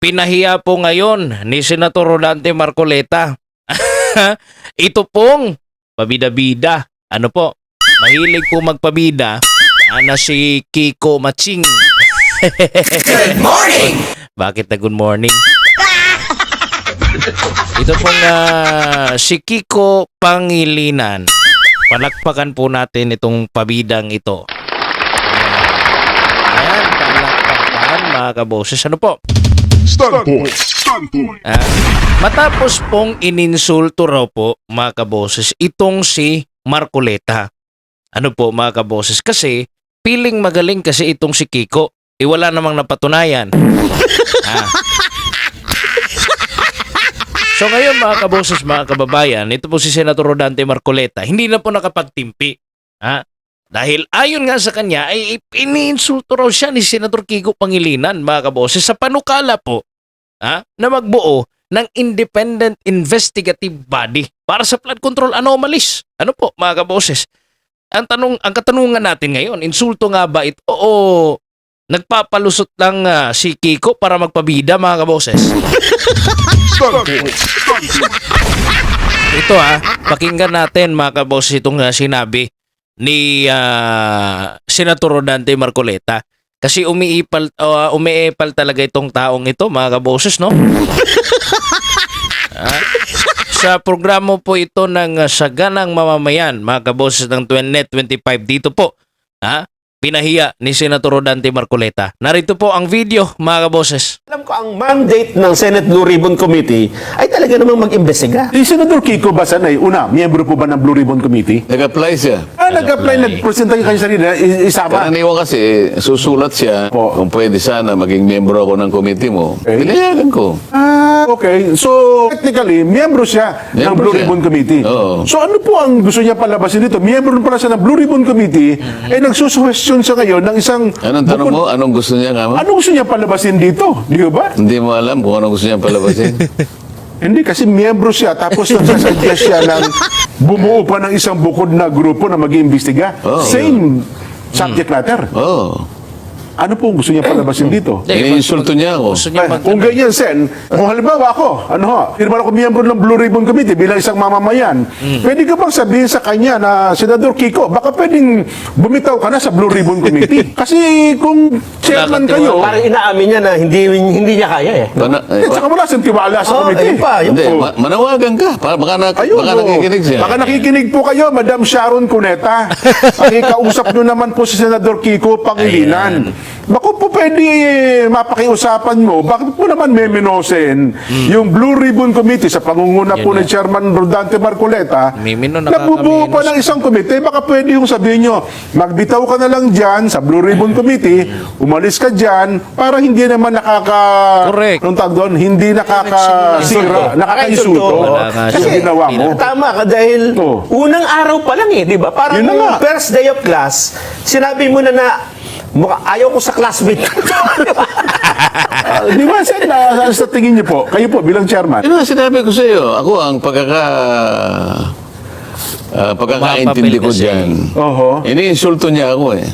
pinahiya po ngayon ni Senator Rodante Marcoleta. Ito pong pabida-bida. Ano po? Mahilig po magpabida na si Kiko Maching. Good morning! Bakit na good morning? Ito pong si Kiko Pangilinan. Palakpakan po natin itong pabidang ito. Ayan, palakpakan mga kaboses. Ano po? Standpoint. Matapos pong ininsulto raw po mga kaboses itong si Marcoleta. Ano po mga kaboses? Kasi piling magaling kasi itong si Kiko. Wala namang napatunayan. So ngayon mga kaboses, mga kababayan, ito po si Senator Rodante Marcoleta, hindi na po nakapagtimpi. Dahil ayon nga sa kanya, ay iniinsulto raw siya ni Senator Kiko Pangilinan, mga kaboses, sa panukala po na magbuo ng independent investigative body para sa flood control anomalies. Ano po mga kaboses? Ang katanungan natin ngayon, insulto nga ba ito o nagpapalusot lang si Kiko para magpabida mga kaboses? Ito pakinggan natin mga kaboses itong sinabi ni Senator Rodante Marcoleta. Kasi umiipal talaga itong taong ito mga kaboses, no? Sa programa po ito ng Saganang Mamamayan, mga kaboses ng Net 25 dito po. Pinahiya ni Senator Rodante Marcoleta. Narito po ang video, mga kaboses. Alam ko ang mandate ng Senate Blue Ribbon Committee ay talaga namang mag-imbestiga. Si Senador Kiko Basanay, una, miyembro po ba ng Blue Ribbon Committee? Nag-apply siya. Nag-apply, nag-presenta yung kanyang sarili, isama. Karaniwan kasi, susulat siya Po. kung pwede sana maging miyembro ako ng committee mo. Okay. Pinayagan ko. Okay. So, technically, miyembro siya ng Miyembro Blue siya. Ribbon Committee. Oo. So, ano po ang gusto niya palabasin dito? Miyembro pala siya ng Blue Ribbon Committee, nagsusuwestiyon siya ngayon ng isang... Anong tanong mo? Anong gusto niya nga mo? Ano gusto niya palabasin dito? Di ba? Hindi mo alam kung anong gusto niya palabasin. Hindi, kasi miyembro siya, tapos nagsasuggest siya ng bumuo pa ng isang bukod na grupo na mag-iimbestiga. Oh, Same subject matter. Oo. Ano po ang gusto niya palabasin dito? Iniinsulto niya ako. Gusto niya Kung ganyan, Sen, kung halimbawa ako, firman ako miyembro ng Blue Ribbon Committee bilang isang mamamayan, pwede ka bang sabihin sa kanya na, Senador Kiko, baka pwedeng bumitaw ka na sa Blue Ribbon Committee? Kasi kung chairman kayo, Parang inaamin niya na hindi niya kaya eh. saka wala siyang tiwala sa committee. Ayun pa, yun Hindi, po. manawagan ka. Baka nakikinig siya. Baka nakikinig po kayo, Madam Sharon Cuneta. Pakikausap nyo naman po si Senador Kiko Pangilinan. Bako po pwede mapakiusapan mo, bakit po naman meminosen yung Blue Ribbon Committee sa pangunguna po ni Chairman Rodante Marcoleta, Mimino, nabubuo pa ng isang komite, baka pwede yung sabihin nyo, magbitaw ka na lang dyan sa Blue Ribbon Committee, umalis ka dyan, para hindi naman Correct. anong tawag doon? Hindi nakakasira, nakakainsulto Kasi yung ginawa mo. Tama ka dahil Oo. unang araw pa lang di ba? Parang Yun na nga. first day of class, sinabi mo na ayaw ko sa classmate. Di ba, Sen, sa tingin niyo po, kayo po bilang chairman, Ano sinabi ko sa iyo? Ako ang pagkakaintindi ko Umapapel kasi. dyan. oho, Iniinsulto niya ako eh.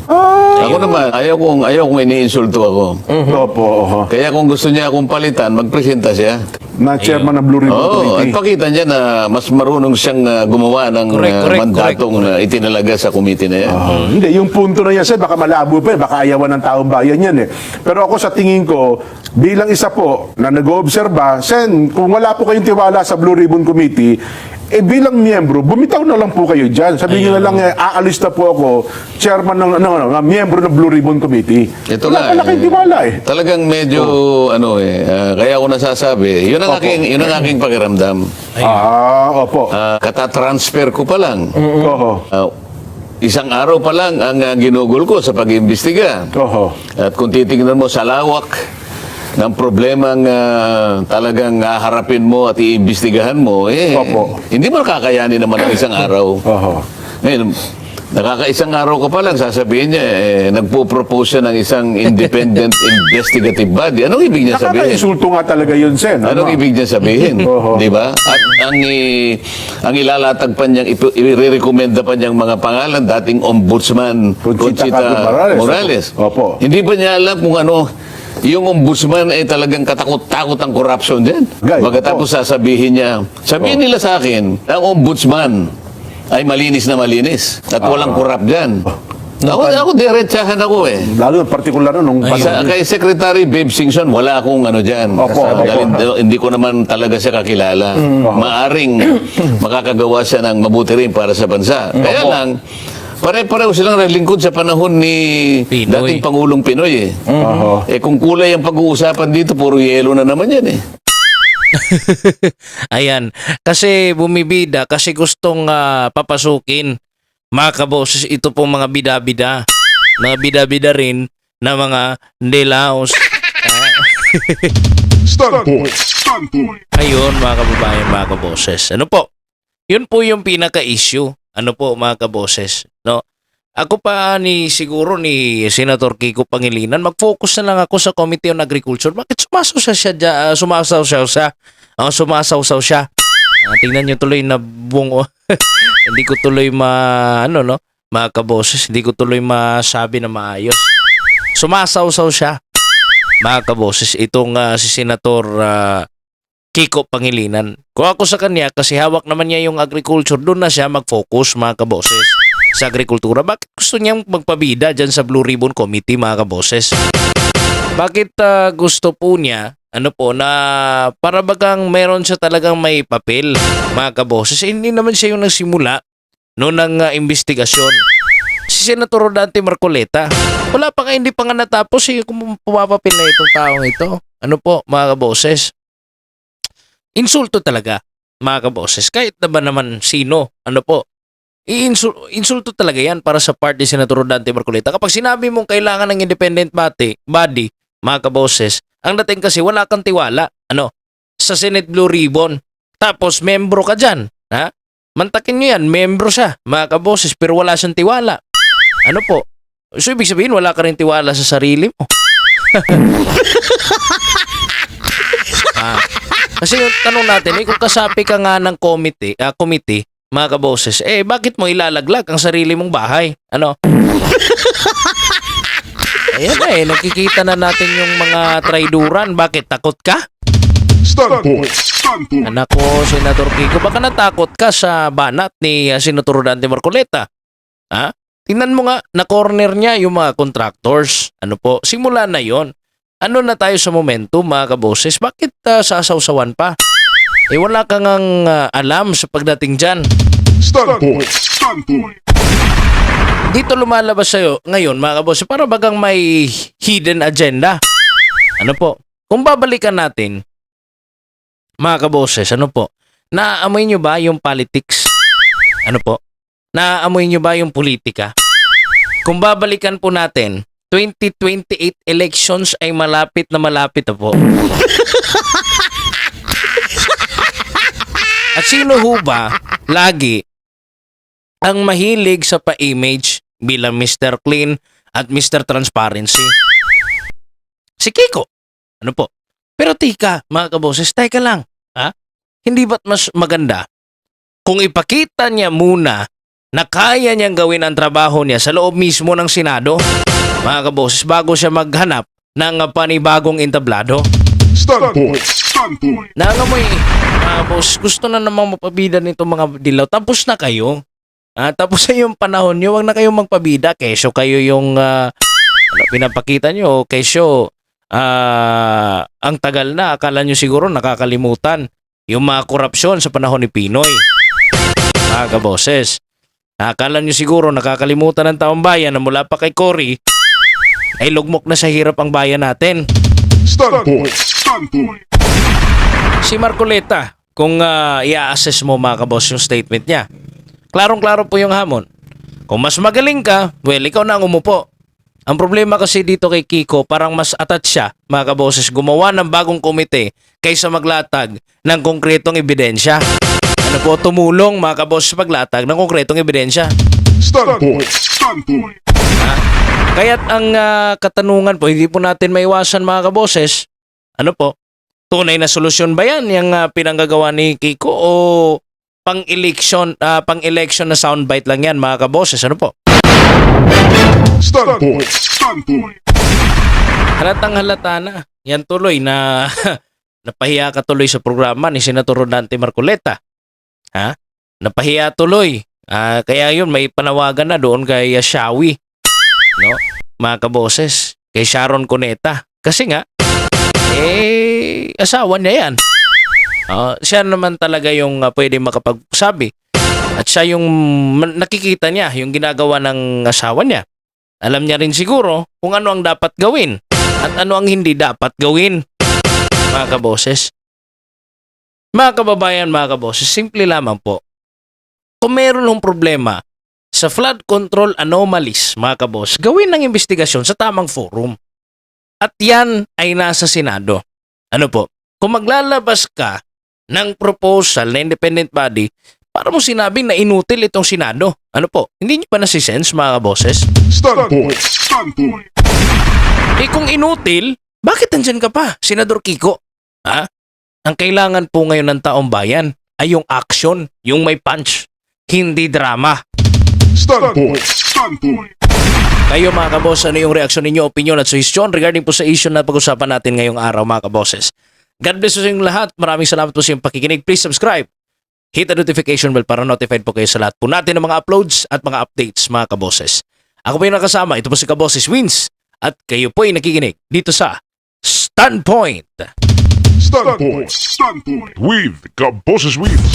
Ako naman, ayaw kong iniinsulto ako. opo, oho, Kaya kung gusto niya akong palitan, magpresenta siya. na chairman ng Blue Ribbon Oo, at Committee. pakita niya na mas marunong siyang gumawa ng Correct, mandatong itinalaga sa committee na yan. Hindi, yung punto na yan, Sen, baka malabo pa, baka ayawan ng taong bayan yan eh. Pero ako sa tingin ko, bilang isa po na nag-oobserba, Sen, kung wala po kayong tiwala sa Blue Ribbon Committee, bilang miyembro, bumitaw na lang po kayo dyan. Sabihin nyo na lang, aalis na po ako, chairman ng, miyembro ng Blue Ribbon Committee. Ito Wala nga, pala kayong tiwala eh. Talagang medyo, kaya ako nasasabi, yun ang aking pakiramdam. Opo. Katatransfer ko pa lang. Oho. Isang araw pa lang ang ginugol ko sa pag-imbestiga. Oho. At kung titingnan mo sa lawak ng problemang talagang haharapin mo at iimbestigahan mo, Opo. hindi mo nakakayanin naman ang isang araw. Oho. Ngayon, nakakaisang araw ko pa lang, sasabihin niya, nagpo-propose siya ng isang independent investigative body. Anong ibig niya sabihin? Nakaka-insulto nga talaga yun, Sen. Anong ibig niya sabihin? Oho. Di ba? At ang ilalatag pa niyang, i-recommenda pa niyang mga pangalan, dating ombudsman Conchita Conchita Morales. Morales. Opo. Hindi ba niya alam kung ano yung ombudsman ay talagang katakot-takot ang corruption din. Gay, Pagkatapos sasabihin niya, sabihin nila sa akin, ang ombudsman ay malinis na malinis at walang corrupt dyan. Ako diretsahan ako eh. Lalo partikular nung Kay Secretary Babe Singson, wala akong ano dyan. Opo, Dahil opo. hindi ko naman talaga siya kakilala. Maaring makakagawa siya ng mabuti rin para sa bansa. Kaya lang, pare-pareho silang naglingkod sa panahon ni Pinoy. dating Pangulong Pinoy eh. Oho. Eh kung kulay ang pag-uusapan dito, puro yelo na naman yan eh. Ayan. Kasi bumibida, kasi gustong papasukin. Mga kaboses, ito pong mga bida-bida. Mga bida-bida rin na mga delaos. Ayun, mga kababayan, mga kaboses. Ano po? Yun po yung pinaka-issue. Ano po, mga kaboses? No? Ako pa siguro ni Senator Kiko Pangilinan, mag-focus na lang ako sa Committee on Agriculture. Bakit sumasaw-saw siya? Tingnan nyo tuloy na bungo. Hindi ko tuloy mga kaboses, hindi ko tuloy masabi na maayos. Sumasaw-saw siya, mga kaboses, itong si Senator Kiko Pangilinan. Kung ako sa kanya, kasi hawak naman niya yung agriculture, doon na siya mag-focus, mga kaboses, sa agrikultura. Bakit gusto niyang magpabida dyan sa Blue Ribbon Committee, mga kaboses? Bakit gusto po niya na para bagang meron siya talagang may papel, mga kaboses? Hindi naman siya yung nagsimula ng investigasyon. Si Senator Rodante Marcoleta, wala pa hindi pa nga natapos kung pumapapil na itong taong ito. Ano po, mga kaboses? Insulto talaga, mga kaboses. Kahit na ba naman sino, insulto talaga yan para sa part ni Senator Rodante Marcoleta. Kapag sinabi mong kailangan ng independent body, mga kaboses, ang dating kasi wala kang tiwala, sa Senate Blue Ribbon. Tapos membro ka dyan, ha? Mantakin nyo yan, membro siya, mga kaboses, pero wala siyang tiwala. Ano po? So, ibig sabihin, wala ka rin tiwala sa sarili mo. Kasi yung tanong natin, kung kasapi ka nga ng committee, mga kaboses, bakit mo ilalaglag ang sarili mong bahay? Ayan nakikita na natin yung mga traiduran. Bakit? Takot ka? Anak ko, Senator Kiko, baka natakot ka sa banat ni Senator Rodante Marcoleta. Ha? Tingnan mo nga, na-corner niya yung mga contractors. Simula na yon. Na tayo sa momentum, mga kaboses? Bakit sasawsawan pa? Wala kang alam sa pagdating dyan. Dito lumalabas sa'yo ngayon, mga kaboses, para bagang may hidden agenda. Kung babalikan natin, mga kaboses, naaamoy nyo ba yung politics? Naaamoy nyo ba yung politika? Kung babalikan po natin, 2028 elections ay malapit na po. At sino ho ba lagi ang mahilig sa pa-image bilang Mr. Clean at Mr. Transparency? Si Kiko. Pero tika, mga kaboses, teka lang. Ha? Hindi ba't mas maganda kung ipakita niya muna na kaya niyang gawin ang trabaho niya sa loob mismo ng Senado, mga kaboses, bago siya maghanap ng panibagong entablado? Nangamoy, mga boss, gusto na namang mapabida nito mga dilaw. Tapos na kayo. Tapos na yung panahon nyo, wag na kayong magpabida. Kesyo kayo yung pinapakita nyo. Kesyo, ang tagal na. Akala nyo siguro nakakalimutan yung mga korupsyon sa panahon ni Pinoy. Mga kaboses. Akala nyo siguro nakakalimutan ng taong bayan na mula pa kay Cory ay lugmok na sa hirap ang bayan natin. Si Marcoleta, kung i-assess mo, mga kabos, yung statement niya, klarong-klaro po yung hamon. Kung mas magaling ka, well, ikaw na ang umupo. Ang problema kasi dito kay Kiko, parang mas attached siya, mga kaboses, gumawa ng bagong komite kaysa maglatag ng konkretong ebidensya. Tumulong, mga kaboses, paglatag ng konkretong ebidensya. Kaya't ang katanungan po, hindi po natin maiwasan, mga kaboses, tunay na solusyon ba yan yung pinanggagawa ni Kiko o pang-election na soundbite lang yan, mga kaboses? Halatang halata na. Yan tuloy na napahiya ka tuloy sa programa ni Senator Rodante Marcoleta. Ha? Napahiya tuloy. Kaya yun, may panawagan na doon kay Shawi. No? Mga kaboses. Kay Sharon Cuneta. Kasi nga, asawa niya yan. Siya naman talaga yung pwede makapagsabi. At siya yung nakikita niya, yung ginagawa ng asawa niya. Alam niya rin siguro kung ano ang dapat gawin at ano ang hindi dapat gawin. Mga kaboses. Mga kababayan, mga kaboses, simple lamang po. Kung meron ng problema sa flood control anomalies, mga kabos, gawin ng investigasyon sa tamang forum. At yan ay nasa Senado. Ano po? Kung maglalabas ka ng proposal na independent body, para mo sinabi na inutil itong Senado. Ano po? Hindi nyo pa nasisense, mga kaboses? Standpoint. Kung inutil, bakit nandyan ka pa, Senador Kiko? Ha? Ang kailangan po ngayon ng taong bayan ay yung action, yung may punch, hindi drama. Kayo mga kabos, ano yung reaksyon ninyo, opinion at suggestion regarding po sa issue na pag-usapan natin ngayong araw, mga kaboses? God bless po sa inyong lahat. Maraming salamat po sa inyong pakikinig. Please subscribe. Hit the notification bell para notified po kayo sa lahat po natin ng mga uploads at mga updates, mga kaboses. Ako po yung nakasama. Ito po si Kaboses Wins. At kayo po ay nakikinig dito sa Standpoint. Standpoint with Kaboses Wins.